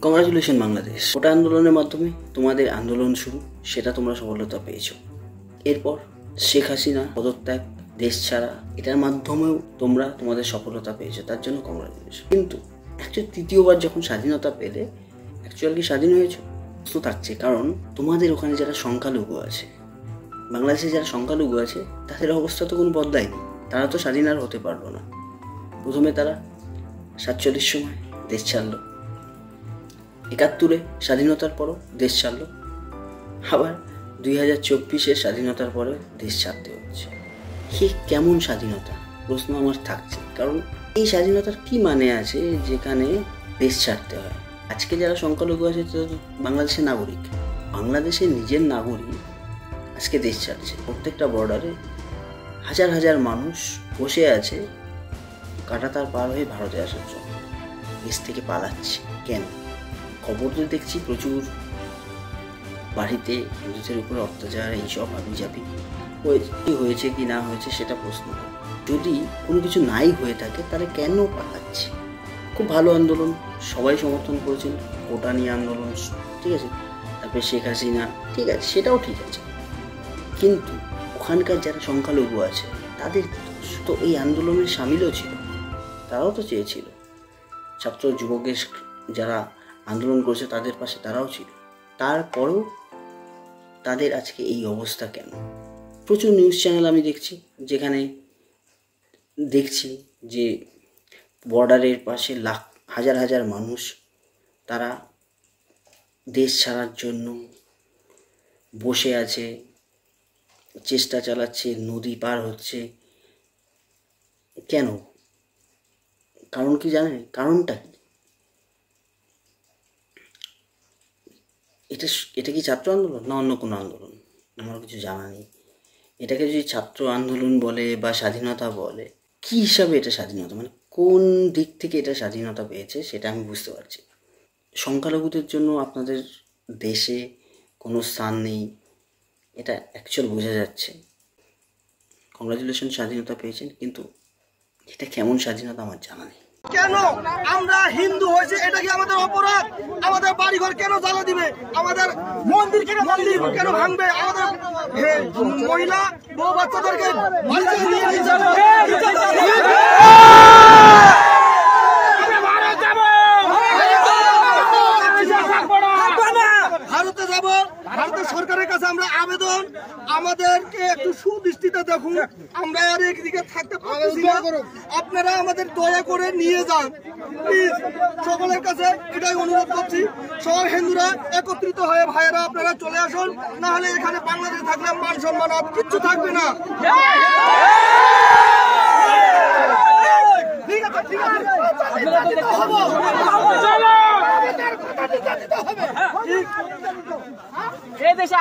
Congratulation Bangladesh. কোটা আন্দোলনের মাধ্যমে তোমাদের আন্দোলন শুরু, সেটা তোমরা সফলতা পেয়েছো। এরপর শেখ হাসিনা পদত্যাগ, দেশ ছাড়া, এটার মাধ্যমেও তোমরা তোমাদের সফলতা পেয়েছো, তার জন্য কংগ্রাচুলেশন। কিন্তু অ্যাকচুয়ালি তৃতীয়বার যখন স্বাধীনতা পেলে অ্যাকচুয়ালি কি স্বাধীন হয়েছে? তো থাকছে, কারণ তোমাদের ওখানে যারা সংখ্যালঘু আছে, বাংলাদেশে যারা সংখ্যালঘু আছে, তাদের অবস্থা তো কোনো বদলায়নি। তারা তো স্বাধীন আর হতে পারলো না। প্রথমে তারা 47 সময় দেশ ছাড়লো, 71-এ স্বাধীনতার পরও দেশ ছাড়লো, আবার 2024-এর স্বাধীনতার পরেও দেশ ছাড়তে হচ্ছে। হে কেমন স্বাধীনতা? প্রশ্ন আমার থাকছে। কারণ এই স্বাধীনতার কি মানে আছে যেখানে দেশ ছাড়তে হয়? আজকে যারা সংখ্যালঘু আছে তারা তো বাংলাদেশের নাগরিক, বাংলাদেশের নিজের নাগরিক আজকে দেশ ছাড়ছে। প্রত্যেকটা বর্ডারে হাজার হাজার মানুষ বসে আছে কাঁটাতার পার হয়ে ভারতে আসার জন্য, দেশ থেকে পালাচ্ছে। কেন? খবর তো দেখছি প্রচুর বাড়িতে হিন্দুদের উপরে অত্যাচার, এইসব আবিজাবি হয়েছে কি না হয়েছে সেটা প্রশ্ন। যদি কোনো কিছু নাই হয়ে থাকে তাহলে কেন পালাচ্ছে? খুব ভালো আন্দোলন, সবাই সমর্থন করেছেন। কোটা নিয়ে আন্দোলন, ঠিক আছে। তারপরে শেখ হাসিনা, ঠিক আছে, সেটাও ঠিক আছে। কিন্তু ওখানকার যারা সংখ্যালঘু আছে তাদের তো এই আন্দোলনের সামিলও ছিল, তারাও তো চেয়েছিল। ছাত্র যুবকের যারা আন্দোলন করেছে তাদের পাশে তারাও ছিল। তারপরেও তাদের আজকে এই অবস্থা কেন? প্রচুর নিউজ চ্যানেল আমি দেখছি, যেখানে দেখছি যে বর্ডারের পাশে হাজার হাজার মানুষ তারা দেশ ছাড়ার জন্য বসে আছে, চেষ্টা চালাচ্ছে, নদী পার হচ্ছে। কেন? কারণ কি জানেন? কারণটা কি? এটা কি ছাত্র আন্দোলন না অন্য কোনো আন্দোলন? আমার কিছু জানা নেই। এটাকে যদি ছাত্র আন্দোলন বলে বা স্বাধীনতা বলে, কি হিসাবে এটা স্বাধীনতা, মানে কোন দিক থেকে এটা স্বাধীনতা পেয়েছে সেটা আমি বুঝতে পারছি। সংখ্যালঘুদের জন্য আপনাদের দেশে কোনো স্থান নেই, এটা অ্যাকচুয়াল বোঝা যাচ্ছে। কংগ্রাচুলেশন, স্বাধীনতা পেয়েছেন, কিন্তু এটা কেমন স্বাধীনতা আমার জানা নেই। কেন আমরা হিন্দু হয়েছে এটা কি আমাদের অপরাধ? আমাদের বাড়িঘর কেন জ্বালা দিবে? আমাদের মন্দির কেন ভাঙবে? আমাদের মহিলা বউ বাচ্চাদেরকে ভারতে যাব। ভারতের সরকারের কাছে আমরা আবেদন, আমাদেরকে একটু সুদৃষ্টিতে দেখুন। আমরা আর একদিকে থাকতে পারছি না, আপনারা আমাদের দয়া করে নিয়ে যান প্লিজ। সকলের কাছে এটাই অনুরোধ করছি। সব হিন্দুরা একত্রিত হয়ে ভাইয়েরা আপনারা চলে আসুন, না হলে এখানে বাংলাদেশে থাকলে মান সম্মান আর কিচ্ছু থাকবে না। ঠিক আছে,